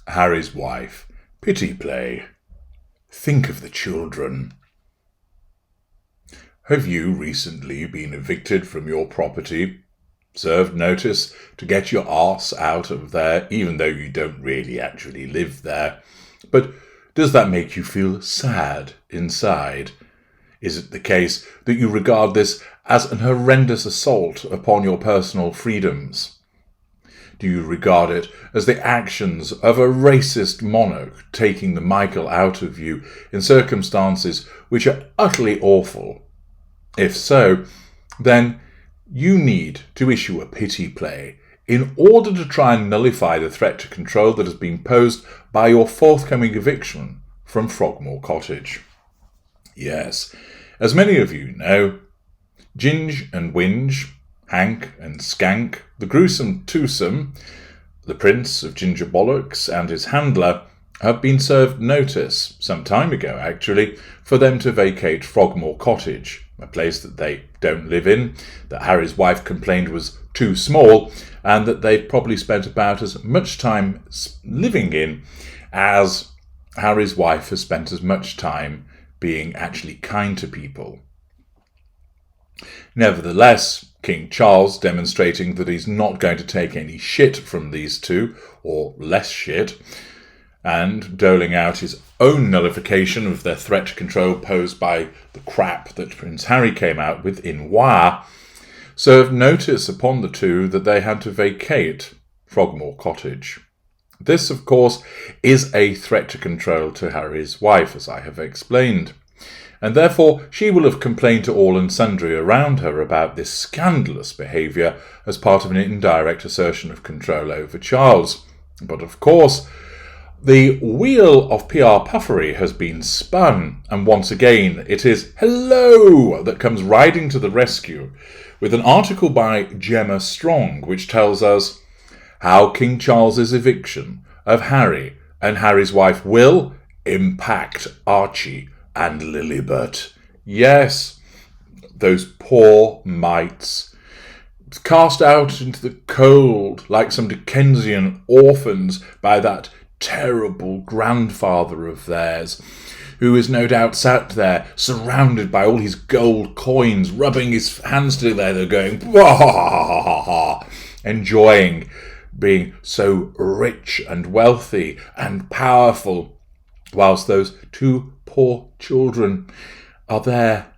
Harry's wife. Pity play. Think of the children. Have you recently been evicted from your property? Served notice to get your arse out of there, even though you don't really actually live there. But does that make you feel sad inside? Is it the case that you regard this as an horrendous assault upon your personal freedoms? Do you regard it as the actions of a racist monarch taking the Markle out of you in circumstances which are utterly awful? If so, then you need to issue a pity play in order to try and nullify the threat to control that has been posed by your forthcoming eviction from Frogmore Cottage. Yes, as many of you know, Ginge and Winge, Hank and Skank, the gruesome twosome, the Prince of Ginger Bollocks and his handler, have been served notice, some time ago actually, for them to vacate Frogmore Cottage, a place that they don't live in, that Harry's wife complained was too small, and that they'd probably spent about as much time living in as Harry's wife has spent as much time being actually kind to people. Nevertheless, King Charles, demonstrating that he's not going to take any shit from these two, or less shit, and doling out his own nullification of their threat to control posed by the crap that Prince Harry came out with in Wire, served notice upon the two that they had to vacate Frogmore Cottage. This, of course, is a threat to control to Harry's wife, as I have explained, and therefore she will have complained to all and sundry around her about this scandalous behaviour as part of an indirect assertion of control over Charles. But of course, the wheel of PR puffery has been spun, and once again it is Hello that comes riding to the rescue with an article by Gemma Strong which tells us how King Charles's eviction of Harry and Harry's wife will impact Archie and Lilibet. Yes, those poor mites, cast out into the cold like some Dickensian orphans by that terrible grandfather of theirs, who is no doubt sat there surrounded by all his gold coins, rubbing his hands together, going, enjoying being so rich and wealthy and powerful, whilst those two poor children are there,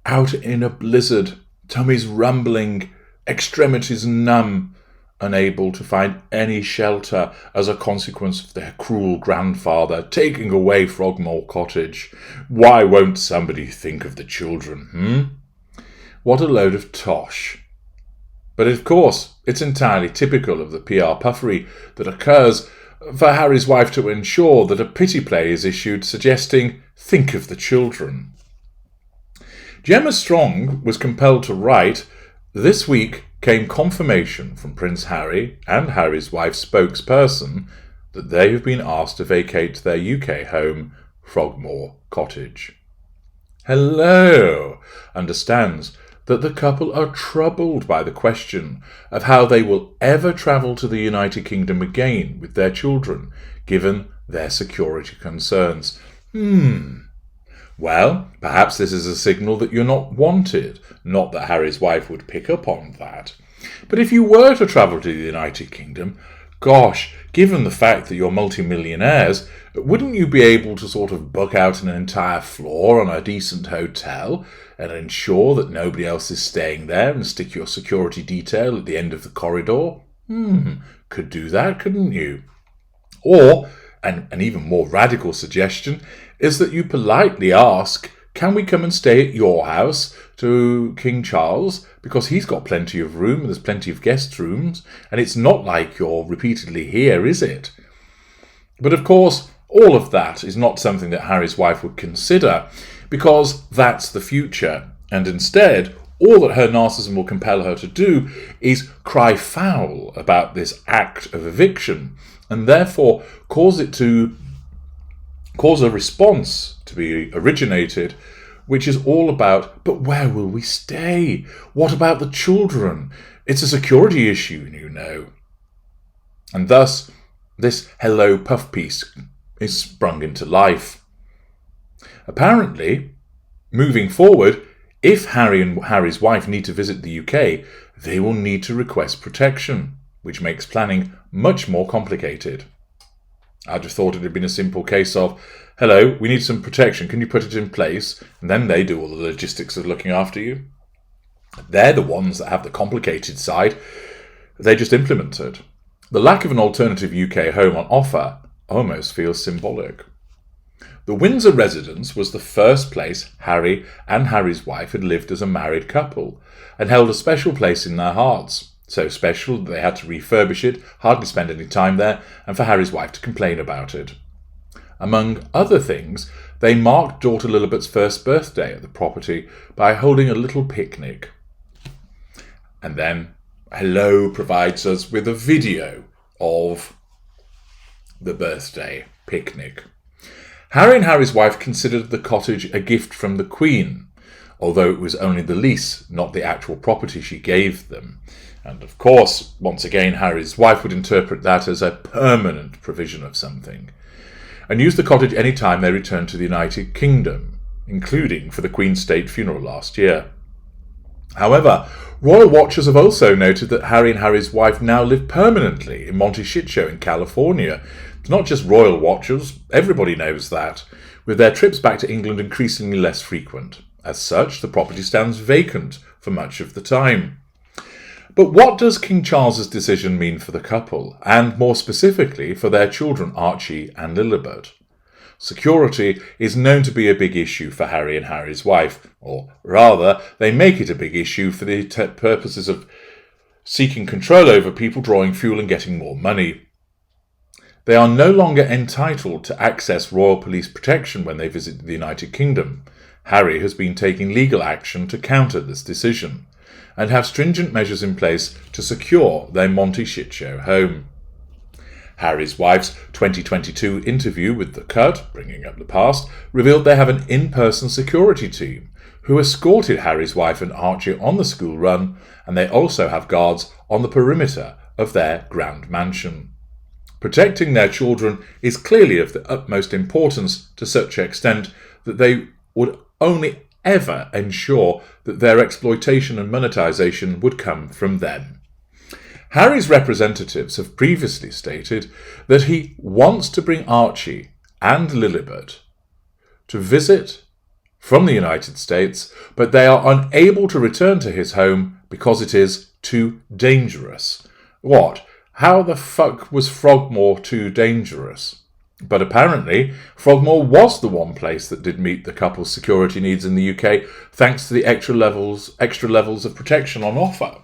out in a blizzard, tummies rumbling, extremities numb, unable to find any shelter as a consequence of their cruel grandfather taking away Frogmore Cottage. Why won't somebody think of the children, What a load of tosh. But of course, it's entirely typical of the PR puffery that occurs for Harry's wife to ensure that a pity play is issued suggesting, think of the children. Gemma Strong was compelled to write, this week came confirmation from Prince Harry and Harry's wife's spokesperson that they have been asked to vacate their UK home, Frogmore Cottage. Hello understands that the couple are troubled by the question of how they will ever travel to the United Kingdom again with their children, given their security concerns. Well, perhaps this is a signal that you're not wanted, not that Harry's wife would pick up on that. But if you were to travel to the United Kingdom, gosh, given the fact that you're multimillionaires, wouldn't you be able to sort of book out an entire floor on a decent hotel and ensure that nobody else is staying there and stick your security detail at the end of the corridor? Could do that, couldn't you? Or, and an even more radical suggestion, is that you politely ask, can we come and stay at your house to King Charles? Because he's got plenty of room, and there's plenty of guest rooms, and it's not like you're repeatedly here, is it? But of course, all of that is not something that Harry's wife would consider, because that's the future, and instead, all that her narcissism will compel her to do is cry foul about this act of eviction, and therefore cause a response to be originated, which is all about, but where will we stay? What about the children? It's a security issue, you know. And thus, this hello puff piece is sprung into life. Apparently, moving forward, if Harry and Harry's wife need to visit the UK, they will need to request protection, which makes planning much more complicated. I'd have thought it had been a simple case of, hello, we need some protection, can you put it in place? And then they do all the logistics of looking after you. They're the ones that have the complicated side. They just implement it. The lack of an alternative UK home on offer almost feels symbolic. The Windsor residence was the first place Harry and Harry's wife had lived as a married couple, and held a special place in their hearts. So special that they had to refurbish it, hardly spend any time there, and for Harry's wife to complain about it. Among other things, they marked daughter Lilibet's first birthday at the property by holding a little picnic. And then Hello provides us with a video of the birthday picnic. Harry and Harry's wife considered the cottage a gift from the Queen, although it was only the lease, not the actual property she gave them. And of course, once again, Harry's wife would interpret that as a permanent provision of something, and use the cottage any time they returned to the United Kingdom, including for the Queen's state funeral last year. However, royal watchers have also noted that Harry and Harry's wife now live permanently in Monte Shitshow in California. It's not just royal watchers, everybody knows that, with their trips back to England increasingly less frequent. As such, the property stands vacant for much of the time. But what does King Charles's decision mean for the couple, and more specifically for their children Archie and Lilibet? Security is known to be a big issue for Harry and Harry's wife, or rather, they make it a big issue for the purposes of seeking control over people, drawing fuel and getting more money. They are no longer entitled to access royal police protection when they visit the United Kingdom. Harry has been taking legal action to counter this decision, and have stringent measures in place to secure their Monte Shitshow home. Harry's wife's 2022 interview with The Cut, bringing up the past, revealed they have an in-person security team who escorted Harry's wife and Archie on the school run, and they also have guards on the perimeter of their grand mansion. Protecting their children is clearly of the utmost importance to such extent that they would only ever ensure that their exploitation and monetization would come from them. Harry's representatives have previously stated that he wants to bring Archie and Lilibet to visit from the United States, but they are unable to return to his home because it is too dangerous. What? How the fuck was Frogmore too dangerous? But apparently, Frogmore was the one place that did meet the couple's security needs in the UK, thanks to the extra levels of protection on offer.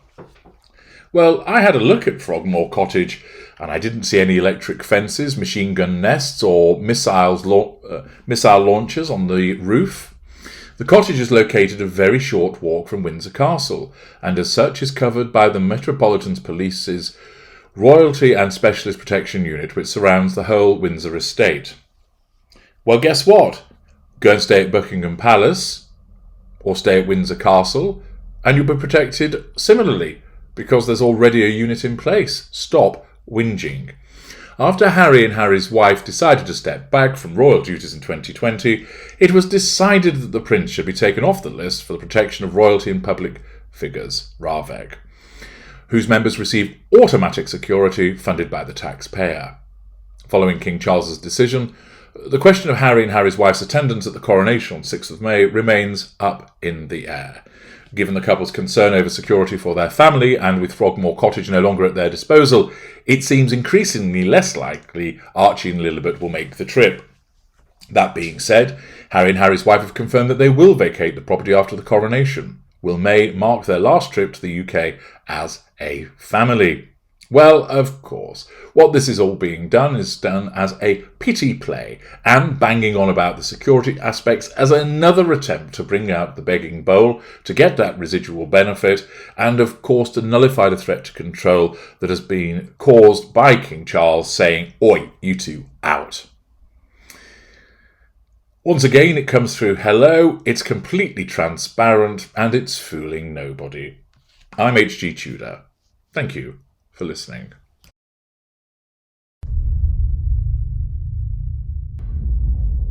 Well, I had a look at Frogmore Cottage, and I didn't see any electric fences, machine gun nests, or missile launchers on the roof. The cottage is located a very short walk from Windsor Castle, and as such is covered by the Metropolitan Police's Royalty and Specialist Protection Unit, which surrounds the whole Windsor estate. Well, guess what? Go and stay at Buckingham Palace, or stay at Windsor Castle, and you'll be protected similarly, because there's already a unit in place. Stop whinging. After Harry and Harry's wife decided to step back from royal duties in 2020, it was decided that the prince should be taken off the list for the protection of royalty and public figures, RAVEC, whose members receive automatic security funded by the taxpayer. Following King Charles's decision, the question of Harry and Harry's wife's attendance at the coronation on 6th of May remains up in the air. Given the couple's concern over security for their family, and with Frogmore Cottage no longer at their disposal, it seems increasingly less likely Archie and Lilibet will make the trip. That being said, Harry and Harry's wife have confirmed that they will vacate the property after the coronation. Will May mark their last trip to the UK as a family? Well, of course, what this is all being done is done as a pity play, and banging on about the security aspects as another attempt to bring out the begging bowl to get that residual benefit, and of course to nullify the threat to control that has been caused by King Charles saying, "Oi, you two, out." Once again, it comes through hello, it's completely transparent, and it's fooling nobody. I'm HG Tudor. Thank you for listening.